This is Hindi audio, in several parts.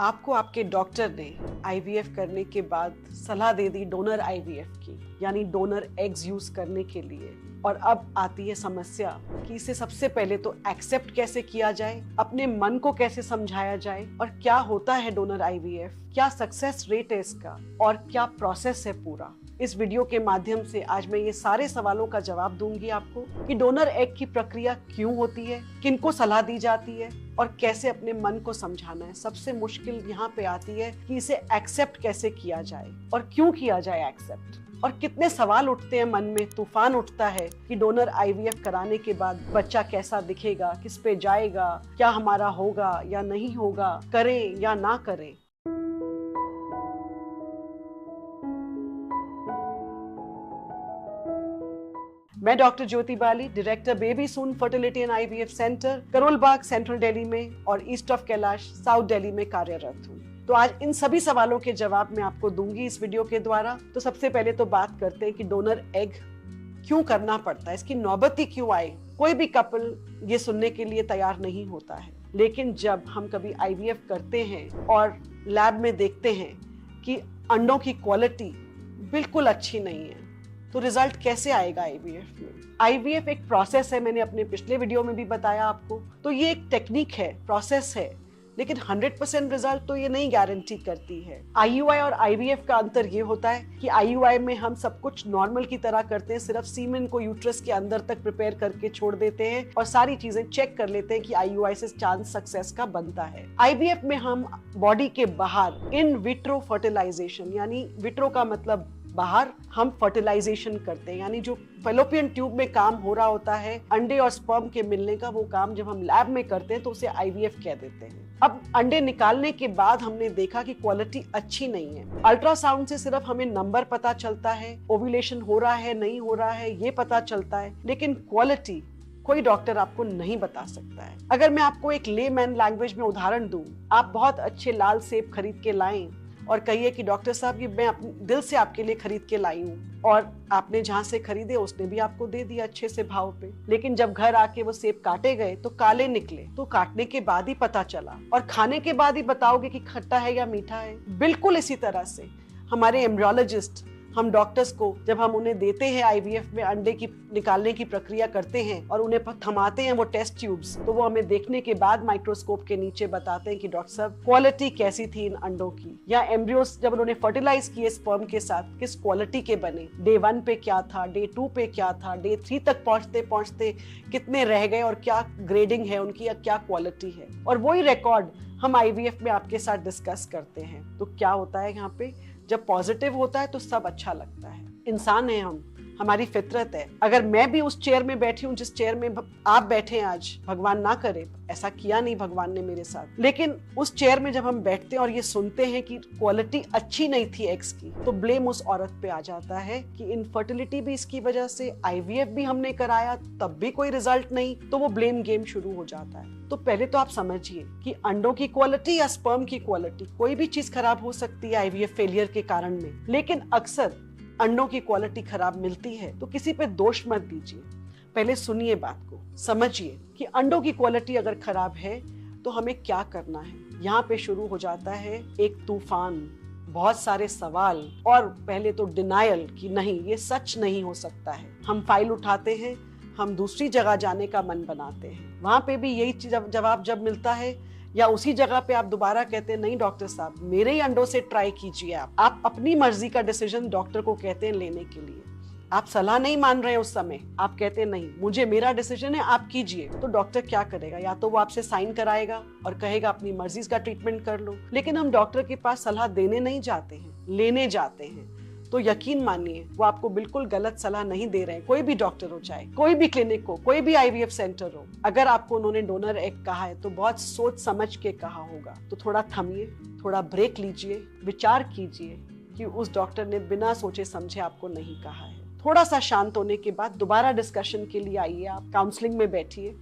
आपको आपके डॉक्टर ने आईवीएफ करने के बाद सलाह दे दी डोनर आईवीएफ की, यानी डोनर एग्स यूज करने के लिए। और अब आती है समस्या कि इसे सबसे पहले तो एक्सेप्ट कैसे किया जाए, अपने मन को कैसे समझाया जाए, और क्या होता है डोनर आईवीएफ, क्या सक्सेस रेट है इसका, और क्या प्रोसेस है पूरा। इस वीडियो के माध्यम से आज मैं ये सारे सवालों का जवाब दूंगी आपको कि डोनर एग की प्रक्रिया क्यों होती है, किनको सलाह दी जाती है, और कैसे अपने मन को समझाना है। सबसे मुश्किल यहाँ पे आती है कि इसे एक्सेप्ट कैसे किया जाए और क्यों किया जाए एक्सेप्ट, और कितने सवाल उठते हैं मन में, तूफान उठता है कि डोनर आईवीएफ कराने के बाद बच्चा कैसा दिखेगा, किस पे जाएगा, क्या हमारा होगा या नहीं होगा, करें या ना करें। मैं doctor Jyoti Bali, director baby soon fertility and IVF centre, Karol Bagh central Delhi में और east of Kailash south Delhi में कार्यरत हूँ। तो आज इन सभी सवालों के जवाब मैं आपको दूंगी इस वीडियो के द्वारा। तो सबसे पहले तो बात करते हैं कि डोनर एग क्यों करना पड़ता है, इसकी नौबत ही क्यों आई। कोई भी कपल ये सुनने के लिए तैयार नहीं होता है, लेकिन जब हम कभी आईवीएफ करते हैं और लैब में देखते हैं कि अंडों की क्वालिटी बिल्कुल अच्छी नहीं है, तो रिजल्ट कैसे आएगा आईवीएफ में। आईवीएफ एक प्रोसेस है, मैंने अपने पिछले वीडियो में भी बताया आपको। तो ये एक टेक्निक है, प्रोसेस है, लेकिन 100% रिजल्ट तो ये नहीं गारंटी करती है। आईयूआई और आईवीएफ का अंतर ये होता है कि आईयूआई में हम सब कुछ नॉर्मल की तरह करते हैं, सिर्फ सीमेन को यूट्रस के अंदर तक प्रिपेयर करके छोड़ देते हैं और सारी चीजें चेक कर लेते हैं कि आईयूआई से चांस सक्सेस का बनता है। आईवीएफ में हम बॉडी के बाहर इन विट्रो फर्टिलाइजेशन, यानी विट्रो का मतलब बाहर, हम फर्टिलाइजेशन करते हैं, यानी जो फेलोपियन ट्यूब में काम हो रहा होता है अंडे और स्पर्म के मिलने का, वो काम जब हम लैब में करते हैं तो उसे आईवीएफ कह देते हैं। अब अंडे निकालने के बाद हमने देखा कि क्वालिटी अच्छी नहीं है। अल्ट्रासाउंड से सिर्फ हमें नंबर पता चलता है, ओव्यूलेशन हो रहा है नहीं हो रहा है ये पता चलता है, लेकिन क्वालिटी कोई डॉक्टर आपको नहीं बता सकता है। अगर मैं आपको एक लेमैन लैंग्वेज में उदाहरण दूं, आप बहुत अच्छे लाल सेब खरीद के लाएं और कहिए कि डॉक्टर साहब ये मैं अपने दिल से आपके लिए खरीद के लाई हूँ, और आपने जहाँ से खरीदे उसने भी आपको दे दिया अच्छे से भाव पे, लेकिन जब घर आके वो सेब काटे गए तो काले निकले। तो काटने के बाद ही पता चला, और खाने के बाद ही बताओगे कि खट्टा है या मीठा है। बिल्कुल इसी तरह से हमारे एम्ब्रियोलॉजिस्ट, हम डॉक्टर्स को जब हम उन्हें देते हैं आईवीएफ में अंडे की निकालने की प्रक्रिया करते हैं और उन्हें थमाते हैं वो टेस्ट ट्यूब्स, तो वो हमें देखने के बाद माइक्रोस्कोप के नीचे बताते हैं कि डॉक्टर साहब क्वालिटी कैसी थी इन अंडों की, या एम्ब्रियोस जब उन्होंने फर्टिलाइज किए स्पर्म के साथ किस क्वालिटी के बने, डे 1 पे क्या था, डे 2 पे क्या था, डे 3 तक पहुंचते पहुंचते कितने रह गए और क्या ग्रेडिंग है उनकी या क्या क्वालिटी है। और वही रिकॉर्ड हम आईवीएफ में आपके साथ डिस्कस करते हैं। तो क्या होता है यहाँ पे, जब पॉजिटिव होता है तो सब अच्छा लगता है। इंसान है हम, हमारी फितरत है। अगर मैं भी उस चेयर में बैठी हूँ जिस चेयर में आप बैठे हैं आज, भगवान ना करे, ऐसा किया नहीं भगवान ने मेरे साथ, लेकिन उस चेयर में जब हम बैठते हैं और ये सुनते हैं कि क्वालिटी अच्छी नहीं थी एग्स की, तो ब्लेम उस औरत पे आ जाता है कि इनफर्टिलिटी भी इसकी वजह से, आईवीएफ भी हमने कराया तब भी कोई रिजल्ट नहीं, तो वो ब्लेम गेम शुरू हो जाता है। तो पहले तो आप समझिए कि अंडों की क्वालिटी या स्पर्म की क्वालिटी, कोई भी चीज खराब हो सकती है आईवीएफ फेलियर के कारण में, लेकिन अक्सर अंडों की क्वालिटी खराब मिलती है। तो किसी पे दोष मत दीजिए, पहले सुनिए बात को, समझिए कि अंडों की क्वालिटी अगर खराब है तो हमें क्या करना है। यहाँ पे शुरू हो जाता है एक तूफान, बहुत सारे सवाल, और पहले तो डिनायल कि नहीं ये सच नहीं हो सकता है। हम फाइल उठाते हैं, हम दूसरी जगह जाने का मन बनाते हैं, वहां पे भी यही जवाब जब मिलता है, या उसी जगह पे आप दोबारा कहते हैं नहीं डॉक्टर साहब मेरे ही अंडों से ट्राई कीजिए। आप अपनी मर्जी का डिसीजन डॉक्टर को कहते हैं लेने के लिए, आप सलाह नहीं मान रहे उस समय, आप कहते हैं नहीं मुझे मेरा डिसीजन है आप कीजिए। तो डॉक्टर क्या करेगा, या तो वो आपसे साइन कराएगा और कहेगा अपनी मर्जी का ट्रीटमेंट कर लो, लेकिन हम डॉक्टर के पास सलाह देने नहीं जाते हैं, लेने जाते हैं। तो यकीन मानिए वो आपको बिल्कुल गलत सलाह नहीं दे रहे हैं। कोई भी डॉक्टर हो, चाहे कोई भी क्लिनिक हो, कोई भी आईवीएफ सेंटर हो, अगर आपको उन्होंने डोनर एग कहा है तो बहुत सोच समझ के कहा होगा। तो थोड़ा थमिए, थोड़ा ब्रेक लीजिए, विचार कीजिए कि उस डॉक्टर ने बिना सोचे समझे आपको नहीं कहा है। थोड़ा सा शांत होने के बाद दोबारा डिस्कशन के लिए आइए, आप काउंसलिंग में बैठिए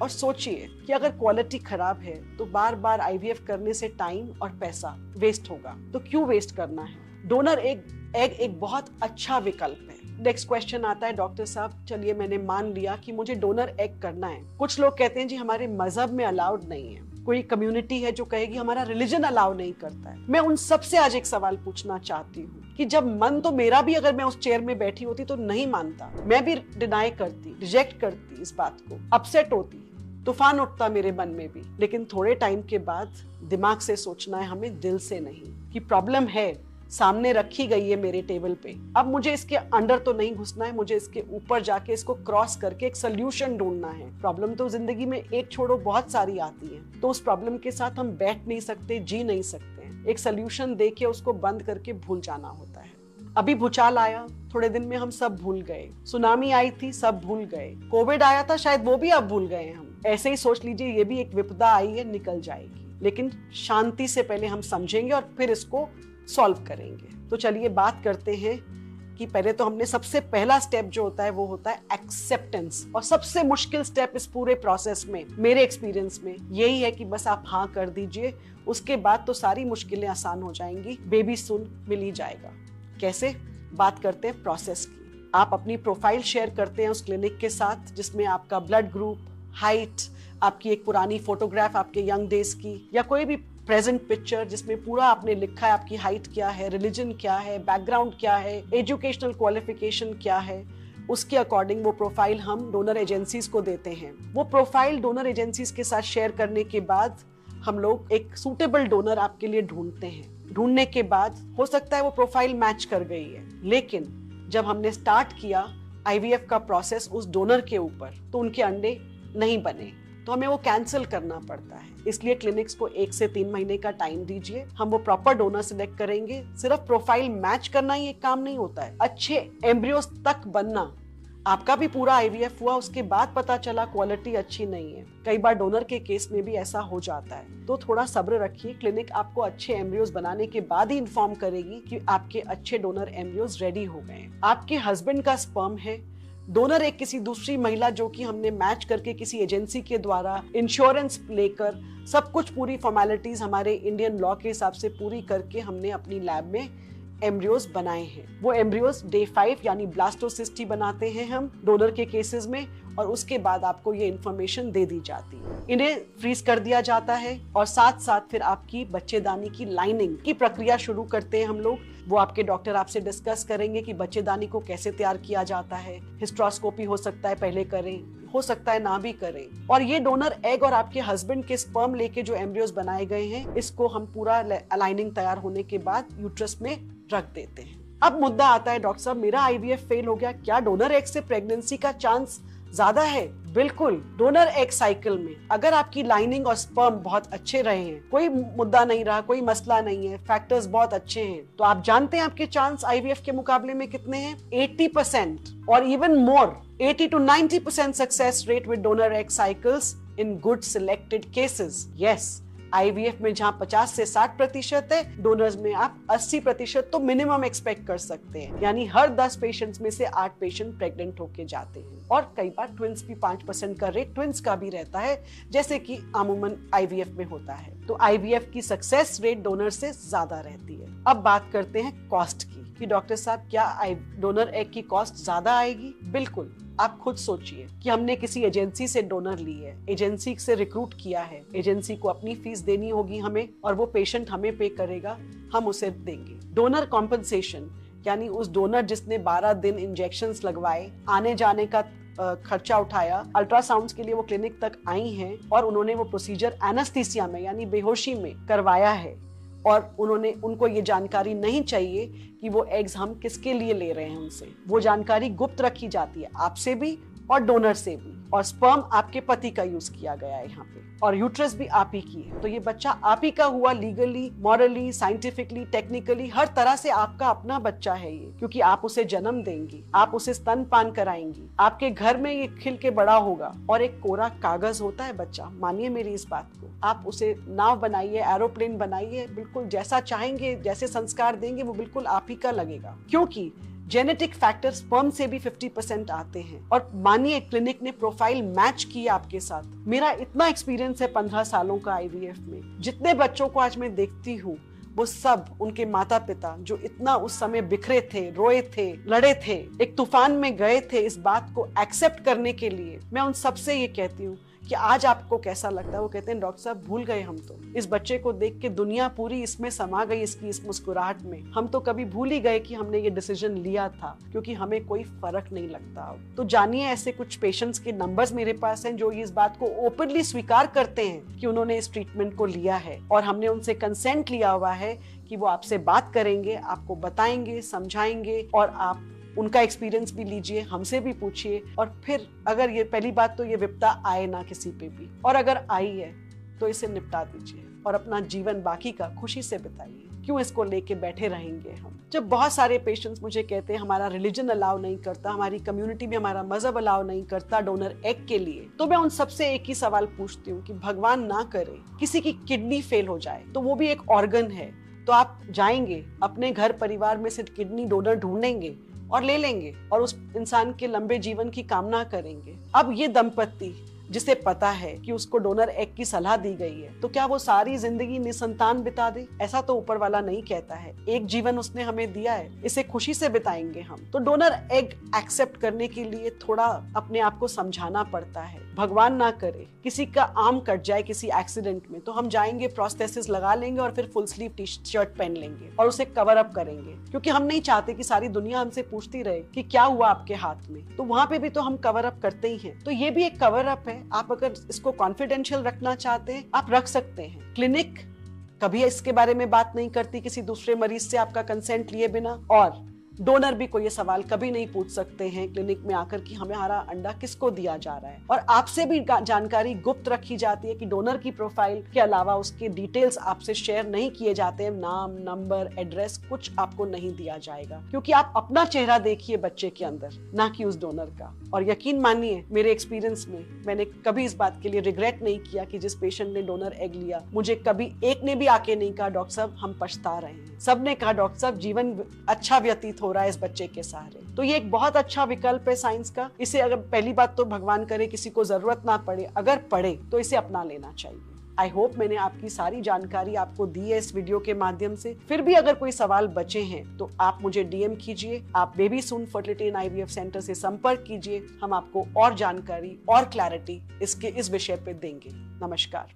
और सोचिए कि अगर क्वालिटी खराब है तो बार बार आईवीएफ करने से टाइम और पैसा वेस्ट होगा, तो क्यों वेस्ट करना है। डोनर एग एक बहुत अच्छा विकल्प है। नेक्स्ट क्वेश्चन आता है, डॉक्टर साहब चलिए मैंने मान लिया कि मुझे डोनर एग करना है, कुछ लोग कहते हैं जी हमारे मजहब में अलाउड नहीं है। कोई कम्युनिटी है जो कहेगी हमारा रिलीजन अलाउ नहीं करता है। मैं उन सब से आज एक सवाल पूछना चाहती हूँ कि जब मन तो मेरा भी अगर मैं उस चेयर में बैठी होती तो नहीं मानता, मैं भी डिनाई करती, रिजेक्ट करती इस बात को, अपसेट होती, तूफान उठता मेरे मन में भी। लेकिन थोड़े टाइम के बाद दिमाग से सोचना है हमें, दिल से नहीं, कि प्रॉब्लम है, सामने रखी गई है मेरे टेबल पे, अब मुझे इसके अंदर तो नहीं घुसना है, मुझे इसके ऊपर जाके इसको क्रॉस करके एक सोल्यूशन ढूंढना है। प्रॉब्लम तो जिंदगी में एक छोड़ो बहुत सारी आती है, तो उस प्रॉब्लम के साथ हम बैठ नहीं सकते, जी नहीं सकते हैं। एक सोल्यूशन देके उसको बंद करके भूल जाना होता है। अभी भूचाल आया, थोड़े दिन में हम सब भूल गए। सुनामी आई थी, सब भूल गए। कोविड आया था, शायद वो भी अब भूल गए हम। ऐसे ही सोच लीजिए ये भी एक विपदा आई है, निकल जाएगी, लेकिन शांति से पहले हम समझेंगे और फिर इसको सॉल्व करेंगे। तो चलिए बात करते हैं कि पहले तो हमने सबसे पहला स्टेप जो होता है वो होता है एक्सेप्टेंस। और सबसे मुश्किल स्टेप इस पूरे प्रोसेस में मेरे एक्सपीरियंस में यही है कि बस आप हाँ कर दीजिए, उसके बाद तो सारी मुश्किलें आसान हो जाएंगी, बेबी सून मिल ही जाएगा। कैसे? बात करते हैं प्रोसेस की। आप अपनी प्रोफाइल शेयर करते हैं उस क्लिनिक के साथ जिसमें आपका ब्लड ग्रुप, हाइट, आपकी एक पुरानी फोटोग्राफ आपके यंग डेज की, या कोई भी प्रेजेंट पिक्चर जिसमें पूरा आपने लिखा है आपकी हाइट क्या है, रिलीजन क्या है, बैकग्राउंड क्या है, एजुकेशनल क्वालिफिकेशन क्या है, उसके अकॉर्डिंग वो प्रोफाइल हम डोनर एजेंसीज को देते हैं। वो प्रोफाइल डोनर एजेंसीज के साथ शेयर करने के बाद हम लोग एक सूटेबल डोनर आपके लिए ढूंढते हैं। ढूंढने के बाद हो सकता है वो प्रोफाइल मैच कर गई है, लेकिन जब हमने स्टार्ट किया आईवीएफ का प्रोसेस उस डोनर के ऊपर तो उनके अंडे नहीं बने, तो हमें वो कैंसिल करना पड़ता है। इसलिए क्लिनिक्स को 1 से 3 महीने का टाइम दीजिए, हम वो प्रॉपर डोनर सिलेक्ट करेंगे। सिर्फ प्रोफाइल मैच करना ही एक काम नहीं होता है, अच्छे एम्ब्रियोस तक बनना। आपका भी पूरा आईवीएफ हुआ, उसके बाद पता चला क्वालिटी अच्छी नहीं है, कई बार डोनर के केस में भी ऐसा हो जाता है, तो थोड़ा सब्र रखिए। क्लिनिक आपको अच्छे एम्ब्रियोस बनाने के बाद ही इन्फॉर्म करेगी कि आपके अच्छे डोनर एम्ब्रियोस रेडी हो गए। आपके हस्बैंड का स्पर्म है, डोनर एक किसी दूसरी महिला जो कि हमने मैच करके किसी एजेंसी के द्वारा इंश्योरेंस लेकर सब कुछ पूरी फॉर्मेलिटीज हमारे इंडियन लॉ के हिसाब से पूरी करके हमने अपनी लैब में एम्ब्रियोस बनाए हैं। वो एम्ब्रियोस डे 5 यानी ब्लास्टोसिस्ट ही बनाते हैं हम डोनर के केसेस में, और उसके बाद आपको ये इन्फॉर्मेशन दे दी जाती है। इन्हें फ्रीज कर दिया जाता है और साथ साथ फिर आपकी बच्चेदानी की लाइनिंग की प्रक्रिया शुरू करते हैं हम लोग। वो आपके डॉक्टर आपसे डिस्कस करेंगे कि बच्चेदानी को कैसे तैयार किया जाता है। हिस्ट्रोस्कोपी हो सकता है पहले करें, हो सकता है ना भी करें। और ये डोनर एग और आपके हस्बैंड के स्पर्म लेके जो एम्ब्रियोस बनाए गए हैं, इसको हम पूरा अलाइनिंग तैयार होने के बाद यूट्रस में रख देते हैं। अब मुद्दा आता है, डॉक्टर साहब मेरा आईवीएफ फेल हो गया, क्या डोनर एग से प्रेगनेंसी का चांस ज्यादा है? बिल्कुल। डोनर एग साइकिल में अगर आपकी लाइनिंग और स्पर्म बहुत अच्छे रहे हैं, कोई मुद्दा नहीं रहा, कोई मसला नहीं है, फैक्टर्स बहुत अच्छे हैं, तो आप जानते हैं आपके चांस आईवीएफ के मुकाबले में कितने हैं? 80% और even more, 80 to 90% success rate with donor egg cycles in good selected cases. Yes, IVF में जहां 50 से 60% है, डोनर्स में आप 80% तो मिनिमम एक्सपेक्ट कर सकते हैं। यानी हर 10 पेशेंट्स में से 8 पेशेंट प्रेग्नेंट होके जाते हैं। और कई बार ट्विंस भी 5% का रेट ट्विंस का भी रहता है, जैसे कि अमूमन आईवीएफ में होता है। तो आईवीएफ की सक्सेस रेट डोनर से ज्यादा रहती है। अब बात करते हैं कॉस्ट की, कि डॉक्टर साहब क्या डोनर एग की कॉस्ट ज्यादा आएगी? बिल्कुल। आप खुद सोचिए कि हमने किसी एजेंसी से डोनर ली है, एजेंसी से रिक्रूट किया है, एजेंसी को अपनी फीस देनी होगी हमें, और वो पेशेंट हमें पे करेगा, हम उसे देंगे। डोनर कॉम्पनसेशन यानी उस डोनर जिसने 12 दिन इंजेक्शंस लगवाए, आने जाने का खर्चा उठाया, अल्ट्रासाउंड्स के लिए वो क्लिनिक तक आई हैं और उन्होंने वो प्रोसीजर एनेस्थीसिया में यानी बेहोशी में करवाया है, और उनको ये जानकारी नहीं चाहिए कि वो एग्स हम किसके लिए ले रहे हैं उनसे। वो जानकारी गुप्त रखी जाती है, आपसे भी और डोनर से भी। और स्पर्म आपके पति का यूज किया गया है यहाँ पे, और यूट्रस भी आप ही की है, तो ये बच्चा आप ही का हुआ। लीगली, मॉरली, साइंटिफिकली, टेक्निकली हर तरह से आपका अपना बच्चा है ये, क्योंकि आप उसे जन्म देंगी, आप उसे स्तनपान कराएंगी, आपके घर में ये खिल के बड़ा होगा। और एक कोरा कागज होता है बच्चा, मानिए मेरी इस बात को। आप उसे नाव बनाइए, एरोप्लेन बनाइए, बिल्कुल जैसा चाहेंगे, जैसे संस्कार देंगे वो बिल्कुल आप ही का लगेगा, क्योंकि जेनेटिक फैक्टर स्पर्म से भी 50% आते हैं। और मानिए क्लिनिक ने प्रोफाइल मैच की आपके साथ। मेरा इतना एक्सपीरियंस है 15 सालों का आईवीएफ में, जितने बच्चों को आज मैं देखती हूँ वो सब उनके माता पिता जो इतना उस समय बिखरे थे, रोए थे, लड़े थे, एक तूफान में गए थे इस बात को एक्सेप्ट करने के लिए। मैं उन सबसे ये कहती हूँ कि आज आपको कैसा लगता है। वो कहते हैं डॉक्टर साहब भूल गए हम तो, इस बच्चे को देख के दुनिया पूरी इसमें समा गई, इसकी इस मुस्कुराहट में। हम तो कभी भूल ही गए कि हमने ये डिसीजन लिया था, क्योंकि हमें कोई फर्क नहीं लगता अब। तो जानिए ऐसे कुछ पेशेंट्स के नंबर्स मेरे पास हैं जो इस बात को ओपनली स्वीकार करते हैं कि उन्होंने इस ट्रीटमेंट को लिया है और हमने उनसे कंसेंट लिया हुआ है कि वो आपसे बात करेंगे, आपको बताएंगे, समझाएंगे और आप उनका एक्सपीरियंस भी लीजिए, हमसे भी पूछिए। और फिर अगर ये पहली बात तो ये विपदा आए ना किसी पे भी, और अगर आई है तो इसे निपटा दीजिए और अपना जीवन बाकी का खुशी से बिताइए। क्यों इसको लेके बैठे रहेंगे हम। जब बहुत सारे पेशेंट्स मुझे कहते हैं हमारा रिलीजन अलाउ नहीं करता, हमारी कम्युनिटी में हमारा मजहब अलाउ नहीं करता डोनर एग के लिए, तो मैं उन सबसे एक ही सवाल पूछती हूँ कि भगवान ना करे किसी की किडनी फेल हो जाए, तो वो भी एक ऑर्गन है, तो आप जाएंगे अपने घर परिवार में से किडनी डोनर ढूंढेंगे और ले लेंगे और उस इंसान के लंबे जीवन की कामना करेंगे। अब ये दंपत्ति जिसे पता है कि उसको डोनर एग की सलाह दी गई है, तो क्या वो सारी जिंदगी निसंतान बिता दे? ऐसा तो ऊपर वाला नहीं कहता है। एक जीवन उसने हमें दिया है, इसे खुशी से बिताएंगे हम। तो डोनर एग एक्सेप्ट करने के लिए थोड़ा अपने आप को समझाना पड़ता है। भगवान ना करे किसी का आर्म कट जाए किसी एक्सीडेंट में, तो हम जाएंगे प्रोस्थेसिस लगा लेंगे और फिर फुल स्लीव टी शर्ट पहन लेंगे और उसे कवर अप करेंगे, क्योंकि हम नहीं चाहते कि सारी दुनिया हमसे पूछती रहे कि क्या हुआ आपके हाथ में। तो वहां पे भी तो हम कवर अप करते ही हैं। तो ये भी एक कवर अप है। आप अगर इसको कॉन्फिडेंशियल रखना चाहते हैं आप रख सकते हैं। क्लिनिक कभी इसके बारे में बात नहीं करती किसी दूसरे मरीज से आपका कंसेंट लिए बिना, और डोनर भी कोई ये सवाल कभी नहीं पूछ सकते हैं क्लिनिक में आकर कि हमारा अंडा किसको दिया जा रहा है। और आपसे भी जानकारी गुप्त रखी जाती है कि डोनर की प्रोफाइल के अलावा उसके डिटेल्स आपसे शेयर नहीं किए जाते हैं। नाम, नंबर, एड्रेस कुछ आपको नहीं दिया जाएगा, क्योंकि आप अपना चेहरा देखिए बच्चे के अंदर, ना कि उस डोनर का। और यकीन मानिए मेरे एक्सपीरियंस में मैंने कभी इस बात के लिए रिग्रेट नहीं किया कि जिस पेशेंट ने डोनर एग लिया, मुझे कभी एक ने भी आके नहीं कहा डॉक्टर साहब हम पछता रहे हैं। सबने कहा डॉक्टर साहब जीवन अच्छा व्यतीत हो रहा है इस बच्चे के सहारे। तो ये एक बहुत अच्छा विकल्प है साइंस का। इसे अगर पहली बात तो भगवान करे किसी को जरूरत ना पड़े, अगर पड़े तो इसे अपना लेना चाहिए। आई होप मैंने आपकी सारी जानकारी आपको दी है इस वीडियो के माध्यम से। फिर भी अगर कोई सवाल बचे हैं तो आप मुझे डीएम कीजिए, आप baby soon fertility and IVF centre से संपर्क कीजिए। हम आपको और जानकारी और क्लैरिटी इस विषय पे देंगे। नमस्कार।